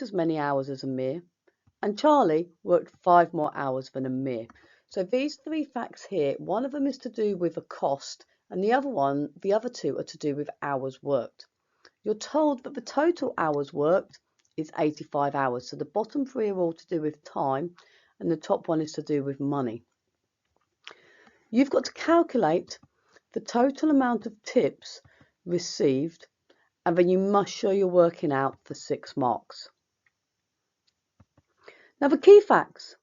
as many hours as Amir, and Charlie worked 5 more hours than Amir. So these 3 facts here, one of them is to do with a cost, and the other 2 are to do with hours worked. You're told that the total hours worked is 85 hours. So the bottom 3 are all to do with time, and the top one is to do with money. You've got to calculate the total amount of tips received, and then you must show you're working out for 6 marks. Now the key facts.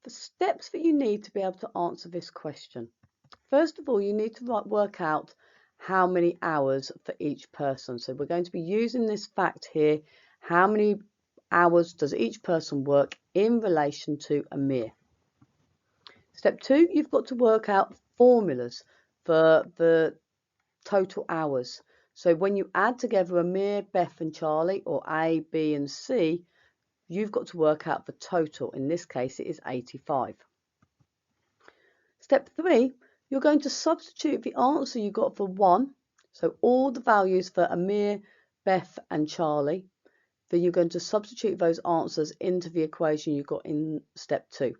The steps that you need to be able to answer this question. First of all, you need to work out how many hours for each person. So we're going to be using this fact here. How many hours does each person work in relation to Amir? Step 2, you've got to work out formulas for the total hours. So when you add together Amir, Beth and Charlie, or A, B and C, you've got to work out the total. In this case, it is 85. Step 3, you're going to substitute the answer you got for 1, so all the values for Amir, Beth and Charlie. Then you're going to substitute those answers into the equation you got in step 2.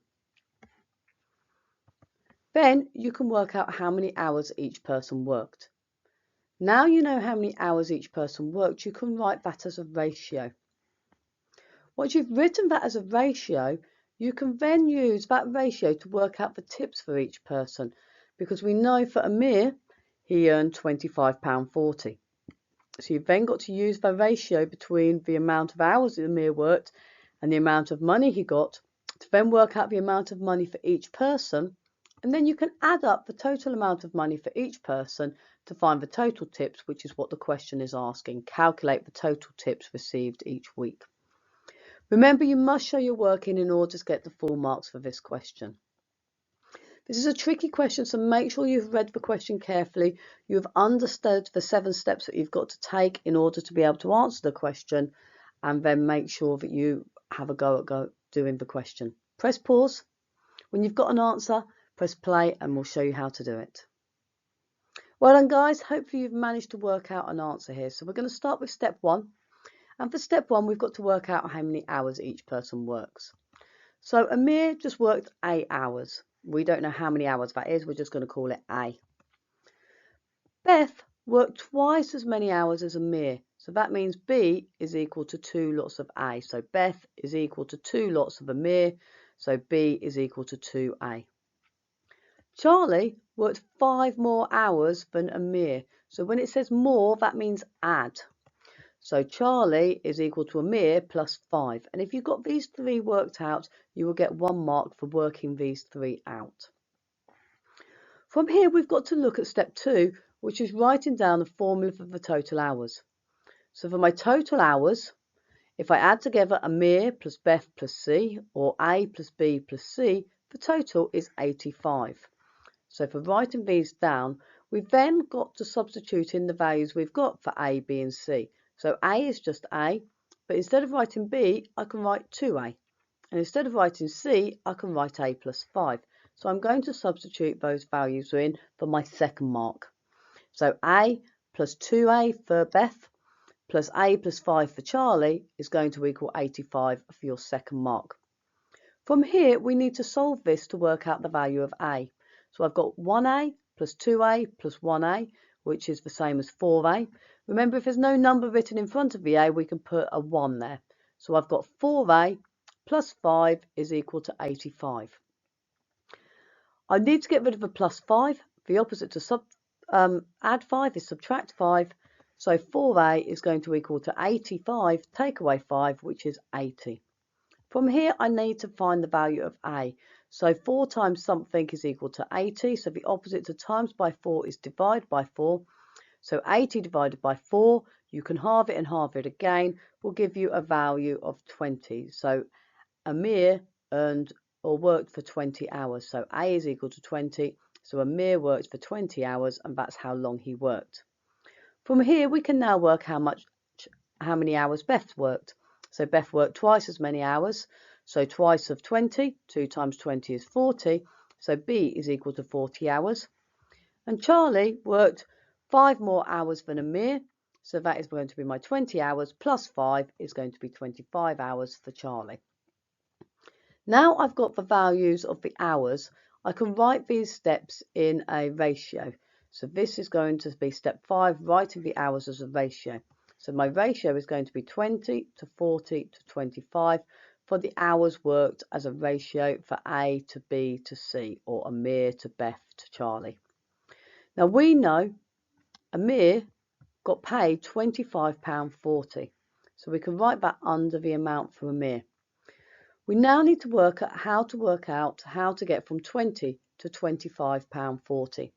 Then you can work out how many hours each person worked. Now you know how many hours each person worked, you can write that as a ratio. Once you've written that as a ratio, you can then use that ratio to work out the tips for each person, because we know for Amir, he earned £25.40. So you've then got to use the ratio between the amount of hours Amir worked and the amount of money he got to then work out the amount of money for each person, and then you can add up the total amount of money for each person to find the total tips, which is what the question is asking. Calculate the total tips received each week. Remember, you must show your working in order to get the full marks for this question. This is a tricky question, so make sure you've read the question carefully. You've understood the 7 steps that you've got to take in order to be able to answer the question, and then make sure that you have a go at doing the question. Press pause. When you've got an answer, press play and we'll show you how to do it. Well done, guys. Hopefully you've managed to work out an answer here. So we're going to start with step 1. And for step 1, we've got to work out how many hours each person works. So Amir just worked 8 hours. We don't know how many hours that is. We're just going to call it A. Beth worked twice as many hours as Amir. So that means B is equal to 2 lots of A. So Beth is equal to 2 lots of Amir. So B is equal to 2A. Charlie worked 5 more hours than Amir. So when it says more, that means add. So Charlie is equal to Amir plus 5. And if you've got these 3 worked out, you will get 1 mark for working these 3 out. From here, we've got to look at step 2, which is writing down the formula for the total hours. So for my total hours, if I add together Amir plus Beth plus C, or A plus B plus C, the total is 85. So for writing these down, we've then got to substitute in the values we've got for A, B and C. So A is just A, but instead of writing B, I can write 2A. And instead of writing C, I can write A plus 5. So I'm going to substitute those values in for my second mark. So A plus 2A for Beth plus A plus 5 for Charlie is going to equal 85 for your second mark. From here, we need to solve this to work out the value of A. So I've got 1A plus 2A plus 1A, which is the same as 4A. Remember, if there's no number written in front of the A, we can put a 1 there. So I've got 4A plus 5 is equal to 85. I need to get rid of a plus 5. The opposite to add 5 is subtract 5. So 4A is going to equal to 85, take away 5, which is 80. From here, I need to find the value of A. So 4 times something is equal to 80. So the opposite to times by 4 is divide by 4. So 80 divided by 4, you can halve it and halve it again, will give you a value of 20. So Amir earned or worked for 20 hours. So A is equal to 20. So Amir worked for 20 hours, and that's how long he worked. From here, we can now work how many hours Beth worked. So Beth worked twice as many hours. So twice of 20, 2 times 20 is 40. So B is equal to 40 hours. And Charlie worked 5 more hours than Amir. So that is going to be my 20 hours plus 5 is going to be 25 hours for Charlie. Now I've got the values of the hours, I can write these steps in a ratio. So this is going to be step 5, writing the hours as a ratio. So my ratio is going to be 20 to 40 to 25 for the hours worked as a ratio for A to B to C, or Amir to Beth to Charlie. Now we know Amir got paid £25.40. So we can write that under the amount for Amir. We now need to work out how to get from 20 to £25.40.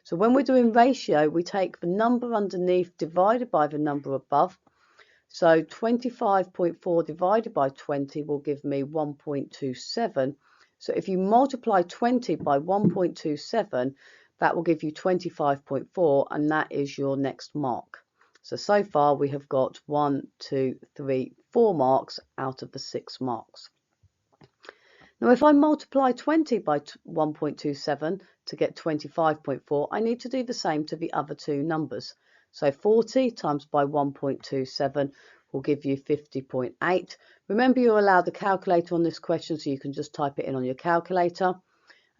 So when we're doing ratio, we take the number underneath divided by the number above. So 25.4 divided by 20 will give me 1.27. So if you multiply 20 by 1.27, that will give you 25.4, and that is your next mark. So far we have got 1, 2, 3, 4 marks out of the 6 marks. Now, if I multiply 20 by 1.27 to get 25.4, I need to do the same to the other two numbers. So 40 times by 1.27 will give you 50.8. Remember, you're allowed a calculator on this question, so you can just type it in on your calculator.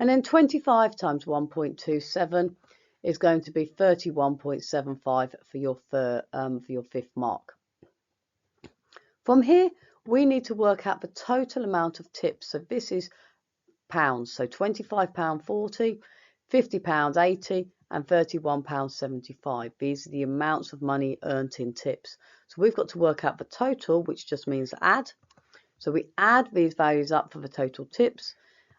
And then 25 times 1.27 is going to be 31.75 for your fifth mark. From here, we need to work out the total amount of tips. So this is pounds. So £25.40, £50.80 and £31.75. These are the amounts of money earned in tips. So we've got to work out the total, which just means add. So we add these values up for the total tips,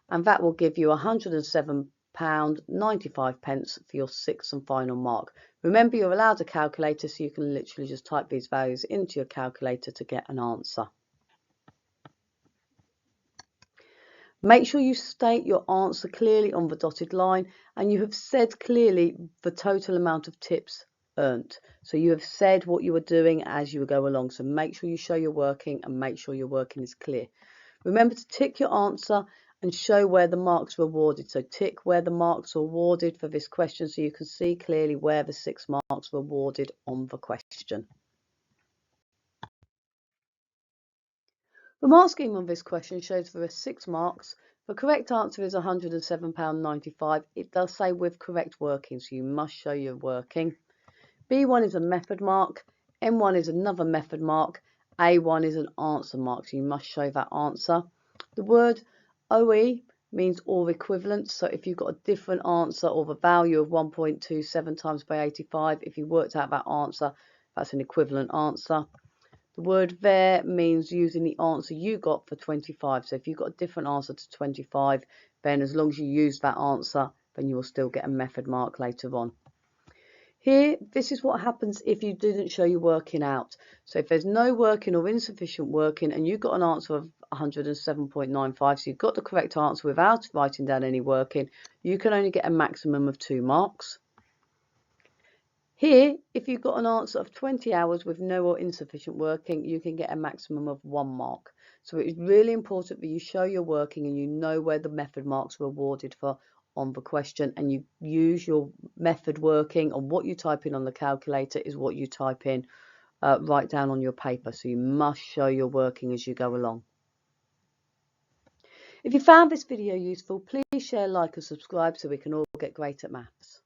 and that will give you £107.95 for your sixth and final mark. Remember, you're allowed a calculator, so you can literally just type these values into your calculator to get an answer. Make sure you state your answer clearly on the dotted line, and you have said clearly the total amount of tips earned. So you have said what you were doing as you go along. So make sure you show your working, and make sure your working is clear. Remember to tick your answer and show where the marks were awarded. So tick where the marks were awarded for this question, so you can see clearly where the 6 marks were awarded on the question. The mark scheme on this question shows there are 6 marks. The correct answer is £107.95. It does say with correct working, so you must show your working. B1 is a method mark, M1 is another method mark, A1 is an answer mark, so you must show that answer. The word OE means or equivalent, so if you've got a different answer or the value of 1.27 times by 85, if you worked out that answer, that's an equivalent answer. The word there means using the answer you got for 25. So if you've got a different answer to 25, then as long as you use that answer, then you will still get a method mark later on. Here, this is what happens if you didn't show your working out. So if there's no working or insufficient working and you got an answer of 107.95, so you've got the correct answer without writing down any working, you can only get a maximum of 2 marks. Here, if you've got an answer of 20 hours with no or insufficient working, you can get a maximum of 1 mark. So it is really important that you show your working and you know where the method marks were awarded for on the question, and you use your method working, and what you type in on the calculator is what you type in right down on your paper. So you must show your working as you go along. If you found this video useful, please share, like and subscribe so we can all get great at maths.